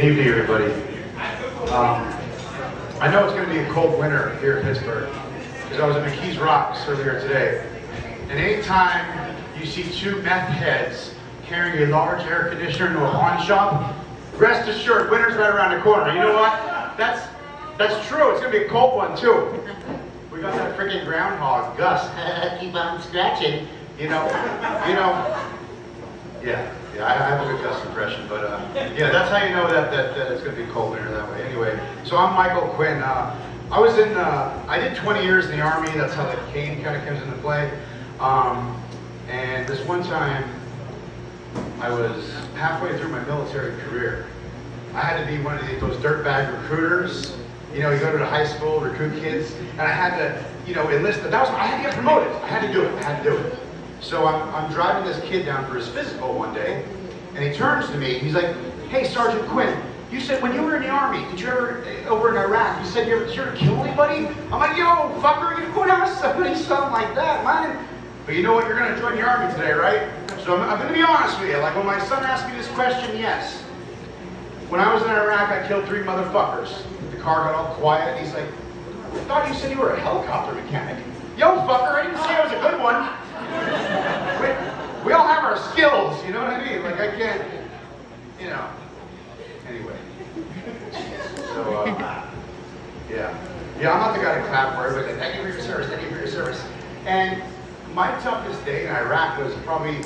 Good evening, everybody. I know it's going to be a cold winter here in Pittsburgh because I was at McKees Rocks earlier today. And anytime you see two meth heads carrying a large air conditioner into a pawn shop, rest assured, winter's right around the corner. You know what? That's true. It's going to be a cold one, too. We got that freaking groundhog, Gus. Keep on scratching. You know. Yeah, I have a good Gus impression, but yeah, that's how you know that it's going to be cold winter that way. Anyway, so I'm Michael Quinn. I did 20 years in the Army. That's how the cane kind of comes into play. And this one time, I was halfway through my military career. I had to be one of those dirtbag recruiters. You know, you go to the high school, recruit kids, and I had to, enlist. I had to get promoted. I had to do it. So I'm driving this kid down for his physical one day, and he turns to me. He's like, "Hey, Sergeant Quinn, you said when you were in the Army, did you ever, over in Iraq, you said you ever kill anybody?" I'm like, "Yo, fucker, you would ask somebody something like that, man." But you know what? You're going to join the Army today, right? So I'm going to be honest with you. Like, when my son asked me this question, yes. When I was in Iraq, I killed 3 motherfuckers. The car got all quiet. He's like, "I thought you said you were a helicopter mechanic." Yo, fucker, I didn't say I was a good one. We all have our skills, you know what I mean? Like, I can't, Anyway. So, yeah, I'm not the guy to clap for everybody. Thank you for your service, thank you for your service. And my toughest day in Iraq was probably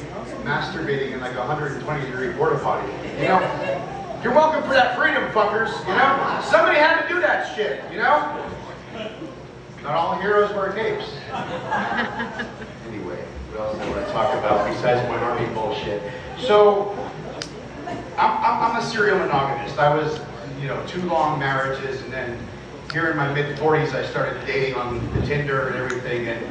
masturbating in like a 120-degree porta potty. You're welcome for that freedom, fuckers, Somebody had to do that shit, Not all heroes wear capes. Anyway, what else do I want to talk about besides my Army bullshit? So, I'm a serial monogamist. I was, 2 long marriages, and then here in my mid-40s, I started dating on the Tinder and everything. And,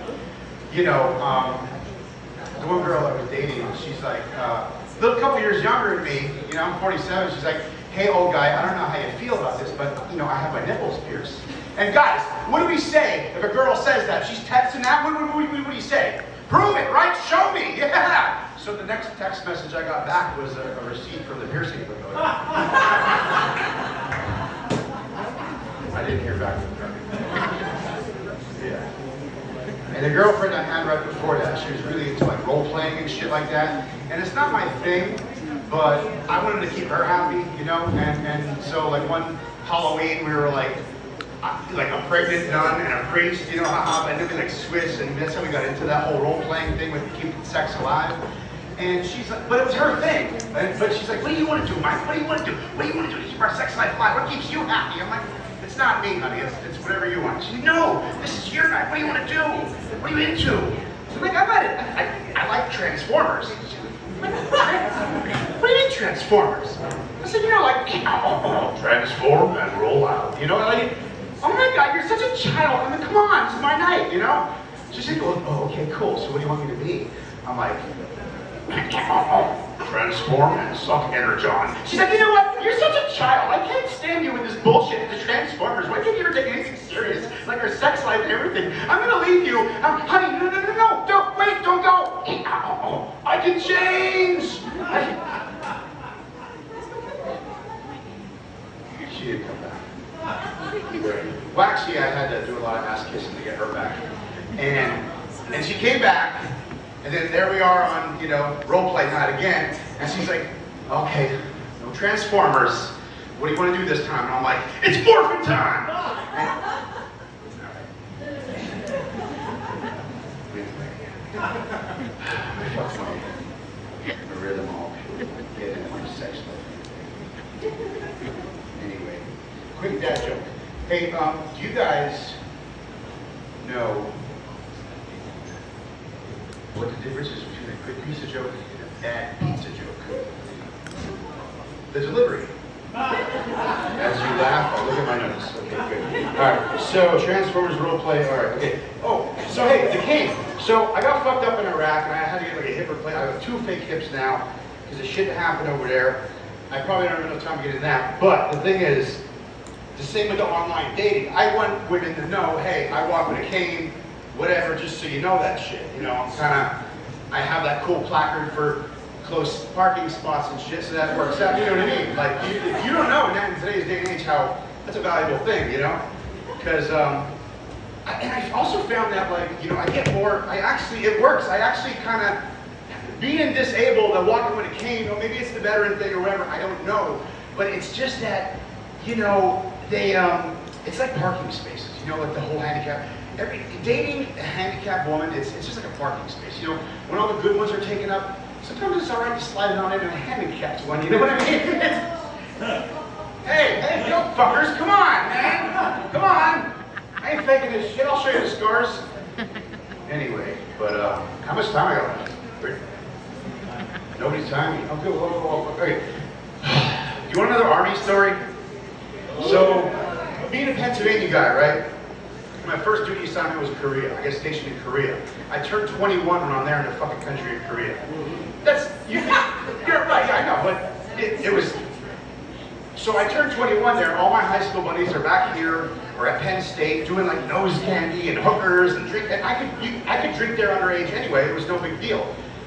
the one girl I was dating, she's like, a little couple years younger than me. I'm 47. She's like, "Hey, old guy, I don't know how you feel about this, but, I have my nipples pierced." And guys, what do we say if a girl says that? She's texting that? What do you say? Prove it, right? Show me, yeah! So the next text message I got back was a receipt from the piercing window. I didn't hear back from her. Yeah. And the girlfriend I had right before that, she was really into like role-playing and shit like that. And it's not my thing, but I wanted to keep her happy, And so like one Halloween, we were like a pregnant nun and a priest, and then we like Swiss, and that's how we got into that whole role-playing thing with keeping sex alive. And she's like, but it was her thing. But she's like, "What do you want to do, Mike? What do you want to do? What do you want to do to keep our sex life alive? What keeps you happy?" I'm like, "It's not me, honey. It's whatever you want." She's like, "No, this is your night. What do you want to do? What are you into?" So I'm like, I like Transformers. What do you mean Transformers? I said, transform and roll out. Like, oh my God, you're such a child. I mean, come on, this is my night, She said, "Oh, okay, cool. So what do you want me to be?" I'm like, transform and suck energon. She's like, "You know what? You're such a child. I can't stand you with this bullshit, the Transformers. Why can't you ever take anything serious? Like your sex life and everything. I'm gonna leave you. Honey, no, don't go. I can change." She didn't come back. Well, actually, I had to do a lot of ass kissing to get her back. And she came back, and then there we are on, role play night again, and she's like, "Okay, no Transformers. What do you want to do this time?" And I'm like, "It's morphin' time!" I read them all. Get into my sex life. Anyway, quick dad joke. Hey, do you guys know what the difference is between a quick pizza joke and a bad pizza joke? The delivery. As you laugh, I'll look at my notes. Okay, good. Alright, so Transformers roleplay, alright, okay. Oh, so hey, the cane. So I got fucked up in Iraq and I had to get like a hip replacement. I have 2 fake hips now because the shit that happened over there. I probably don't have enough time to get in that. But the thing is, the same with the online dating. I want women to know, hey, I walk with a cane, whatever, just so you know that shit. I have that cool placard for close parking spots and shit, so that works out. You know what I mean? Like, if you don't know in today's day and age how that's a valuable thing, you know? Because, and I also found that, like, you know, I get more, it works. I actually kind of, being disabled and walking with a cane, you know, maybe it's the veteran thing or whatever, I don't know. But it's just that, you know, it's like parking spaces, you know, like the whole handicap. Dating a handicapped woman, it's just like a parking space. You know, when all the good ones are taken up, sometimes it's all right to slide it on into a handicapped one, you know what I mean? Hey, you fuckers, come on, man. Come on. I ain't faking this shit, I'll show you the scars. Anyway, but how much time I got left? Nobody's timing. Okay, okay. Do you want another Army story? So, being a Pennsylvania guy, right? My first duty assignment was Korea. I got stationed in Korea. I turned 21 when I'm there in the fucking country of Korea. You're right, yeah, I know, but it was. So I turned 21 there. All my high school buddies are back here or at Penn State doing like nose candy and hookers and drink. And I could drink there underage anyway. It was no big deal.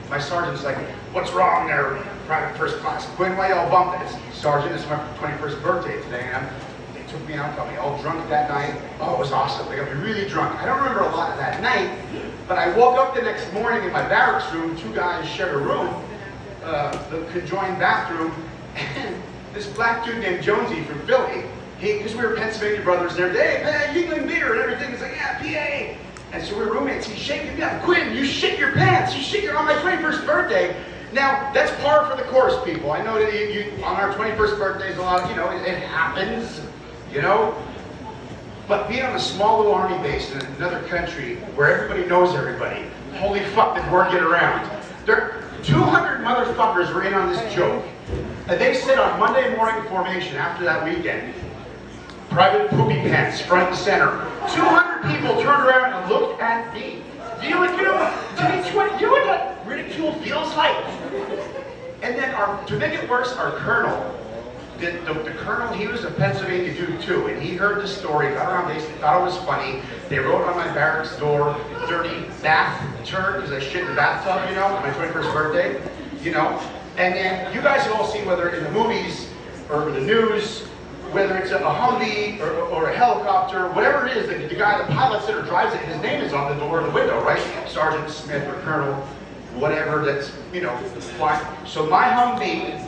My sergeant's like, "What's wrong there, Private First Class Quinn? Why y'all bumped it?" Sergeant, it's my 21st birthday today, and they took me out, got me all drunk that night. Oh, it was awesome. They got me really drunk. I don't remember a lot of that night, but I woke up the next morning in my barracks room. 2 guys shared a room, the conjoined bathroom, and this black dude named Jonesy from Philly, because we were Pennsylvania brothers there, hey, Yingling beer and everything. He's like, yeah, PA. And so we're roommates. He's shaking me up. Quinn, you shit your pants. You shit your on my 21st birthday. Now, that's par for the course, people. I know that you on our 21st birthdays, a lot of, you know, it happens, you know. But being on a small little Army base in another country where everybody knows everybody, holy fuck, did word get around. 200 motherfuckers were in on this joke. And they said on Monday morning formation after that weekend, Private Poopy Pants, front and center. 200 people turned around and looked at me. Do you know what that ridicule feels like? And then to make it worse, our colonel, the colonel, he was a Pennsylvania dude too, and he heard the story, got around base, thought it was funny. They wrote on my barracks door, dirty bath turd, because I shit in the bathtub, you know, my 21st birthday, you know. And then you guys have all seen, whether in the movies or the news, whether it's a Humvee or a helicopter, whatever it is, the guy that pilots it or drives it, his name is on the door or the window, right? Sergeant Smith or Colonel, whatever that's, you know, flying. So my Humvee,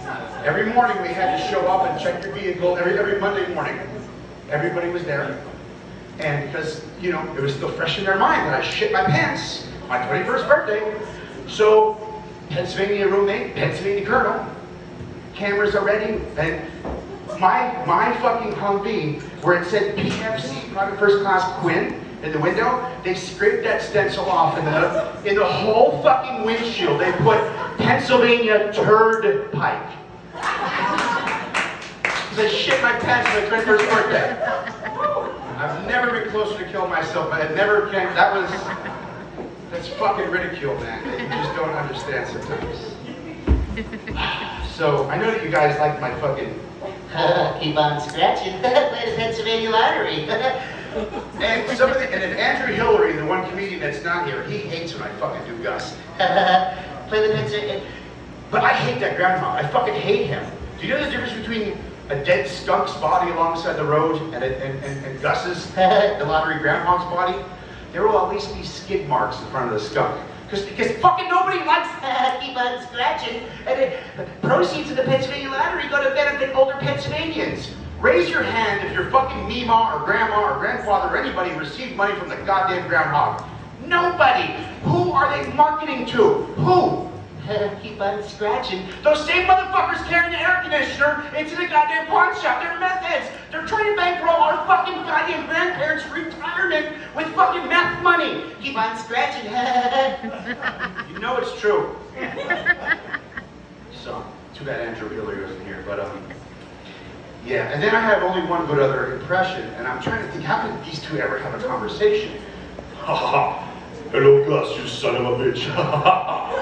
every morning we had to show up and check your vehicle, every Monday morning. Everybody was there. And because, you know, it was still fresh in their mind that I shit my pants, my 21st birthday. So, Pennsylvania roommate, Pennsylvania colonel, cameras are ready, and my fucking Humvee, where it said PFC, Private First Class Quinn, in the window, they scraped that stencil off, and in the whole fucking windshield, they put Pennsylvania Turd Pike. Because I shit my pants on my 21st birthday. I've never been closer to killing myself, but I never can. That's fucking ridicule, man. You just don't understand sometimes. So, I know that you guys like my fucking... Keep on scratching. Play the Pennsylvania lottery. And then Andrew Hillary, the one comedian that's not here, he hates when I fucking do Gus. Play the Pennsylvania... But I hate that groundhog. I fucking hate him. Do you know the difference between a dead skunk's body alongside the road and Gus's, the lottery groundhog's body? There will at least be skid marks in front of the skunk. Because fucking nobody likes keep on scratching. And the proceeds of the Pennsylvania lottery go to benefit older Pennsylvanians. Raise your hand if your fucking Mima or grandma or grandfather or anybody received money from the goddamn groundhog. Nobody. Who are they marketing to? Who? Keep on scratching. Those same motherfuckers carrying the air conditioner into the goddamn pawn shop. They're meth heads. They're trying to bankroll our fucking goddamn grandparents' retirement with fucking meth money. Keep on scratching. You know it's true. So, too bad Andrew Hillary wasn't here, but yeah. And then I have only one good other impression, and I'm trying to think, how could these two ever have a conversation? Ha ha ha. Hello, Gus, you son of a bitch.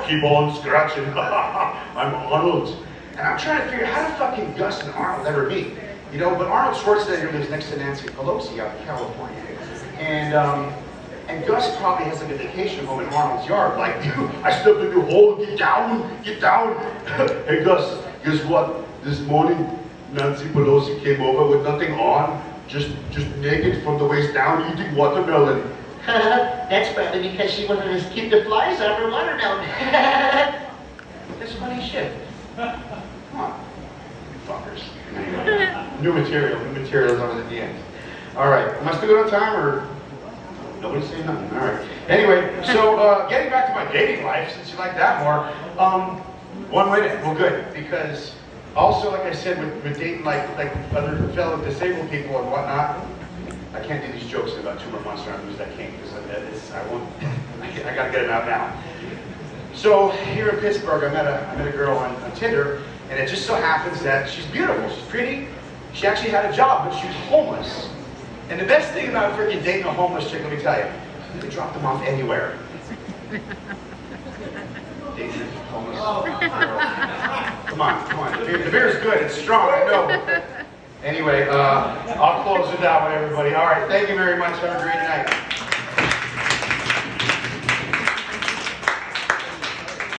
Keep on scratching. I'm Arnold. And I'm trying to figure out how did fucking Gus and Arnold ever meet? You know, but Arnold Schwarzenegger lives next to Nancy Pelosi out in California. And And Gus probably has like a vacation home in Arnold's Yard. Like, I stepped in the hole, get down, get down. Hey Gus, guess what? This morning, Nancy Pelosi came over with nothing on, just naked from the waist down, eating watermelon. That's probably because she wanted to keep the flies off her watermelon. That's funny shit. Come on, you fuckers. Anyway, new material is always at the end. All right, am I still good on time or? Nobody's saying nothing. All right. Anyway, so getting back to my dating life, since you like that more, 1 minute, well, good, because also, like I said, with dating like other fellow disabled people and whatnot, I can't do these jokes in about 2 more months or I lose that kink because I won't. I gotta get it out now. So here in Pittsburgh, I met a girl on Tinder, and it just so happens that she's beautiful, she's pretty. She actually had a job, but she was homeless. And the best thing about freaking dating a homeless chick, let me tell you, you can drop them off anywhere. Dating a homeless girl. Come on. The beer's good, it's strong, I know. Anyway, I'll close it out with everybody. All right, thank you very much. Have a great night.